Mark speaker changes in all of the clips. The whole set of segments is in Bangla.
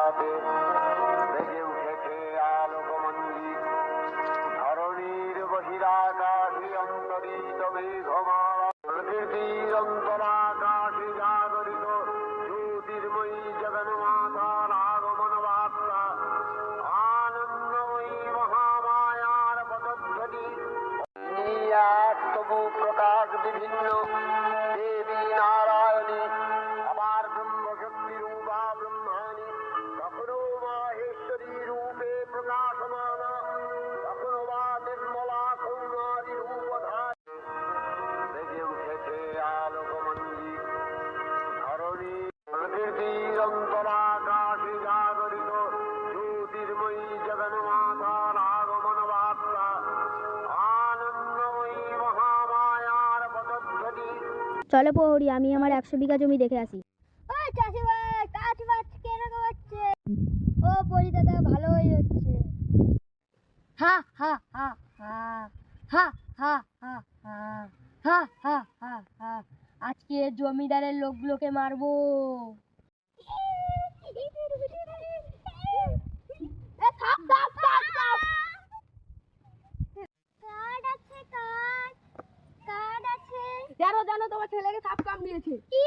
Speaker 1: রাতে বেজে উঠেছে আলোকমঞ্জি, ধরণীর বহিরাকাশে অন্তরিত মেঘমালা, প্রকৃতির অন্তরাকাশে জাগরিত জ্যোতির্ময়ী জগন্মাতার আগমন বার্তা, আনন্দময়ী মহামায়ার পদধ্বনি, এক তবু প্রকাশ বিভিন্ন দেবী নারায়ণী, আবার ব্রহ্মশক্তি রূপা ব্রহ্মাণী, কখনো মাহেশ্বরী রূপে প্রকাশমানা, কখনো বা নির্মলা কৌমারী রূপধারী, বেজে উঠেছে আলোকমঞ্জি, ধরণী প্রকৃতির অন্তরাকাশে জাগরিত জ্যোতির্ময়ী জগন্মাতার আগমন বার্তা, আনন্দময়ী মহামায়ার পদধ্বনি।
Speaker 2: চলো প্রহরী, আমি আমার 100 বিঘা জমি দেখে আসি।
Speaker 3: ও পরি দাদা, ভালোই হচ্ছে। হা হা হা হা হা হা হা হা হা হা হা, আজকে জমিদারের লোকগুলোকে মারবো। জানো জানো, তোমার ছেলেকে সাপ কামড়িয়েছে। কি?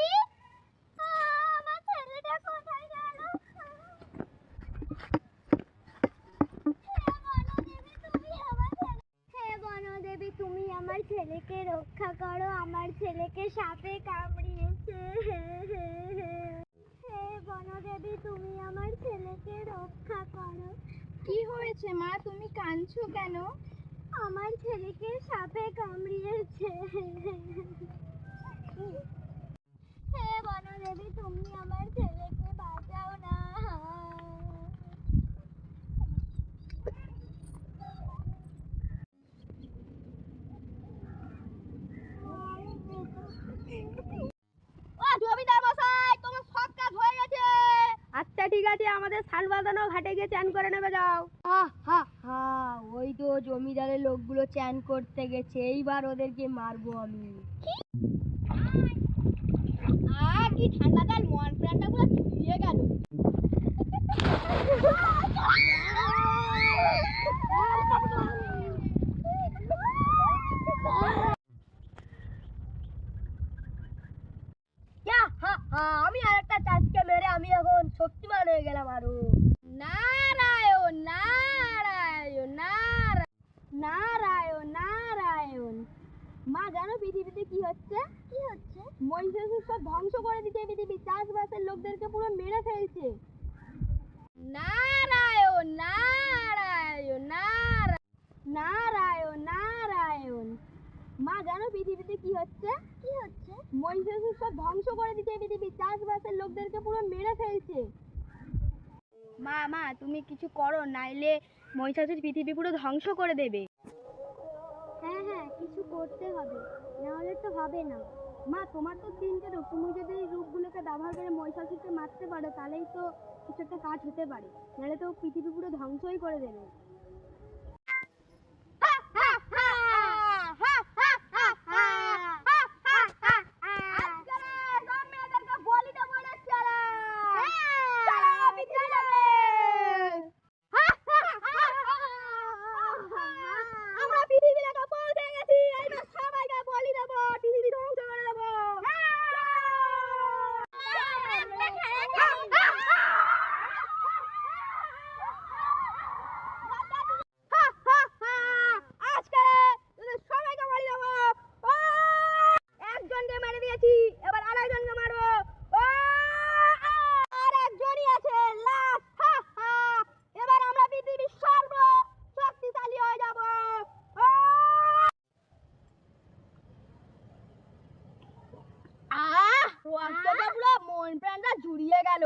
Speaker 3: আমার ছেলেটা কোথায় গেল? হে বনদেবী, তুমি আমার ছেলেকে রক্ষা করো, আমার ছেলেকে সাপে কামড়িয়েছে। হে বনদেবী, তুমি আমার ছেলেকে রক্ষা করো। কি হয়েছে মা, তুমি কাঁদছো কেন? আমার ছেলেকে সাপে কামড়িয়েছে। হে বনদেবী, তুমি আমার ছেলেকে বাঁচাও না। জমিদার মশাই, তোমার সব কাজ হয়ে গেছে।
Speaker 2: আচ্ছা ঠিক আছে, আমাদের শাল বাঁধানো ঘাটে গিয়ে চান করে নেবে যাও।
Speaker 3: ওই তো জমিদারের লোকগুলো চান করতে গেছে, এইবার ওদেরকে মারবো আমি। কি ঠান্ডা জল, মন প্রাণটা পুরো জুড়িয়ে গেল। আমি আরেকটা চাঁদকে মেরে আমি এখন শক্তিমান হয়ে গেলাম আরো। নারায়ণ নারায়ণ নারায়ণ নারায়ণ নারায়ণ। মা জানো পৃথিবীতে কি হচ্ছে? কি হচ্ছে? মহিষাসুর সব ধ্বংস করে দিচ্ছে পৃথিবী, চাষবাসের লোকদেরকে পুরো মেরে ফেলছে। নারায়ণ নারায়ণ নারায়ণ নারায়ণ নারায়ণ। মা জানো পৃথিবীতে কি হচ্ছে? কি হচ্ছে? মহিষাসুর সব ধ্বংস করে দিচ্ছে পৃথিবী, চাষবাসের লোকদেরকে পুরো মেরে ফেলছে।
Speaker 2: মা মা তুমি কিছু করো, নাইলে মহিষাসুর পৃথিবী পুরো ধ্বংস করে দেবে।
Speaker 3: হ্যাঁ হ্যাঁ, কিছু করতে হবে, নাহলে তো হবে না।
Speaker 2: মা তোমার তো 3টে রূপ, তুমি যদি এই রূপগুলোকে ব্যবহার করে মহিষাসুরকে মারতে পারো তাহলেই তো কিছু একটা কাজ হতে পারে, নাহলে তো পৃথিবী পুরো ধ্বংসই করে দেবে।
Speaker 3: মন প্রাণটা জুড়িয়ে গেল।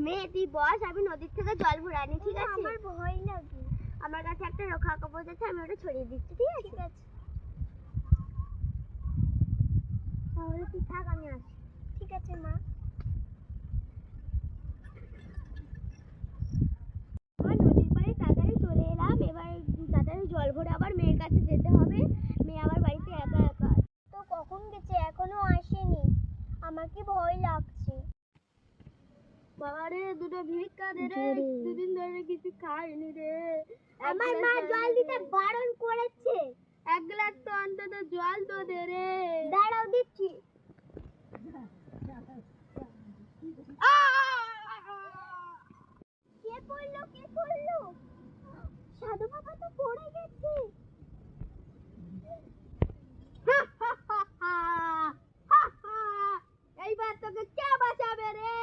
Speaker 3: মেয়েটি বস, আমি নদীর থেকে জল ভরে আনি, ঠিক আছে? আমার ভয় লাগে। আমার কাছে একটা রক্ষা কবচ আছে, আমি ওটা ছড়িয়ে দিচ্ছি, ঠিক আছে? ঠিক আছে। তাহলে তুই থাক, আমি আসি। ঠিক আছে মা। নদীর পাড়ে তাড়াতাড়ি চলে এলাম, এবার তাড়াতাড়ি জল ভরে আবার মেয়ের কাছে যেতে হবে। মেয়ে আবার বাড়িতে
Speaker 2: খাইনি রে।
Speaker 3: আমার মা জল দিতে বারণ করেছে।
Speaker 2: 1 গ্লাস তো অন্তত জল তো দে রে।
Speaker 3: দাঁড়াও দিচ্ছি। কে পড়লো? সাধু বাবা তো পড়ে গেছে।
Speaker 2: এইবার তোকে কে বাঁচাবে রে?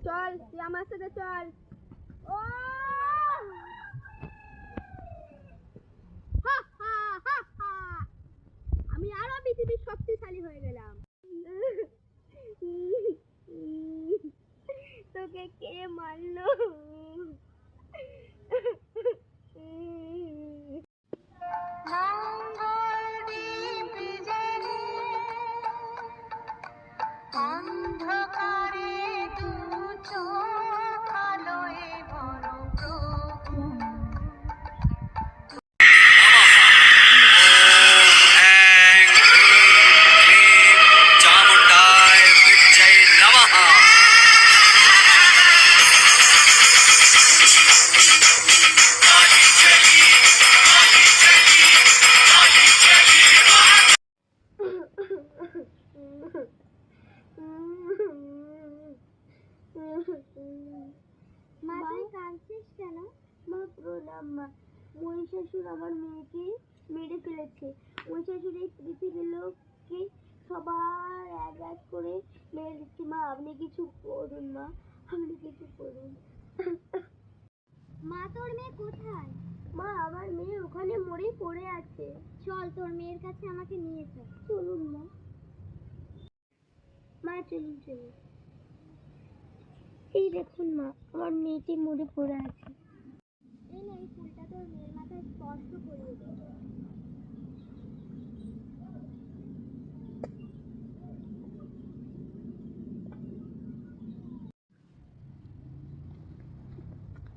Speaker 2: চল তুই আমার সাথে চল।
Speaker 3: ও
Speaker 2: আমি আরো পৃথিবীর শক্তিশালী হয়ে গেলাম।
Speaker 3: তোকে কে মারলো?
Speaker 4: चामुंडाय विद्यै नमः।
Speaker 3: মা তুই কাঁদছিস কেন? মা প্রণাম মা। মহিষাসুর আমার মেয়েকে মেরে ফেলেছে। মহিষাসুর এই পৃথিবীর লোককে সবার এক করে মেরে দিচ্ছে। মা আপনি কিছু করুন মা, আপনি কিছু করুন। মা তোর মেয়ে কোথায়? মা আমার মেয়ে ওখানে মরে পড়ে আছে। চল তোর মেয়ের কাছে আমাকে নিয়ে চল। চলুন মা। মা চলুন চলুন। এই দেখুন মা, আমার মেয়েটি মরে পড়ে আছে। এই নে, এই ফুলটা তোর মেয়ের মাথায় স্পর্শ করিয়ে দে।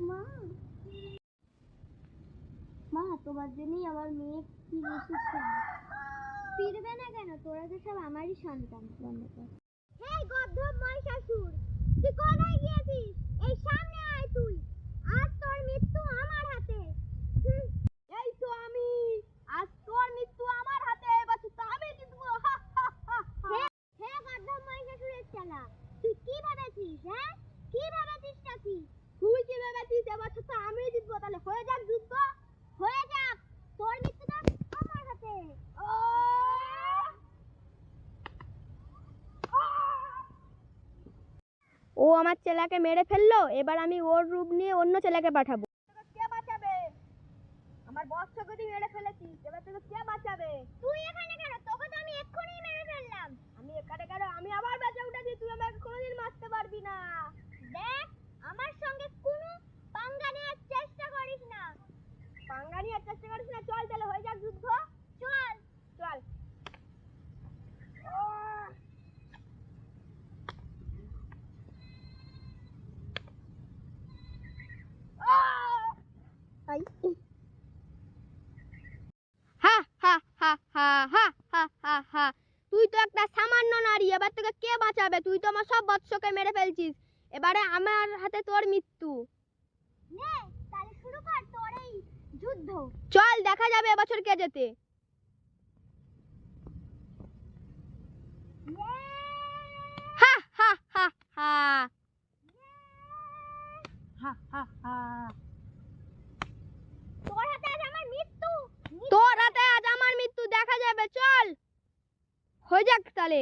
Speaker 3: মা মা তোমার জন্যই আমার মেয়ে ফিরে এসেছে। ফিরবে না কেন? তোরা তো সব আমারই সন্তান। বন্ধ কর। হেই গর্দভ মহিষাসুর, তুই কোথায় গিয়েছিস? এই সামনে আয় তুই। আজ তোর মৃত্যু আমার হাতে।
Speaker 2: এই তো আমি, আজ তোর মৃত্যু আমার হাতে, এবার তো আমি জিতবো।
Speaker 3: হে গর্দভ মহিষাসুরের চালা, তুই কি ভেবেছিস? হ্যাঁ, কি ভেবেছিস নাকি?
Speaker 2: তুই কি ভেবেছিস এবার তো আমি জিতবো? তাহলে হয়ে যাক যুদ্ধ।
Speaker 3: হয়ে যাক, তোর মৃত্যুটা আমার হাতে।
Speaker 2: ও আমার ছেলেকে মেরে ফেললো, এবার আমি ওর রূপ নিয়ে অন্য ছেলেকে পাঠাবো। কে বাঁচাবে? আমার বৎসকে তুই মেরে ফেলেছিস, এবার তোকে কে বাঁচাবে?
Speaker 3: তুই এখানে কেন? তোকে তো আমি এক্ষুনি মেরে ফেললাম।
Speaker 2: আমি এখানে কেন? আমি আবার বেঁচে উঠেছি, তুই আমাকে কোনোদিন মারতে পারবি না।
Speaker 3: দেখ, আমার সঙ্গে কোনো পাঙ্গা নেওয়ার চেষ্টা করিস না।
Speaker 2: পাঙ্গা নিয়ে চেষ্টা করিস না। চল তাহলে হয়ে যাক যুদ্ধ।
Speaker 3: চল।
Speaker 2: চল। হা হা হা হা হা হা হা হা। তুই তো একটা সামান্য নারী, এবার তোকে কে বাঁচাবে? তুই তো আমার সব বৎসকে মেরে ফেলছিস, এবারে আমার হাতে তোর মৃত্যু।
Speaker 3: নে, তাহলে শুরু কর তোর এই যুদ্ধ।
Speaker 2: চল দেখা যাবে এবছর কে জেতে। হা হা হা হা হা হা হা।
Speaker 3: তোর হাতে আজ আমার মৃত্যু।
Speaker 2: তোর হাতে আজ আমার মৃত্যু, দেখা যাবে। চল হয়ে যাক তাহলে।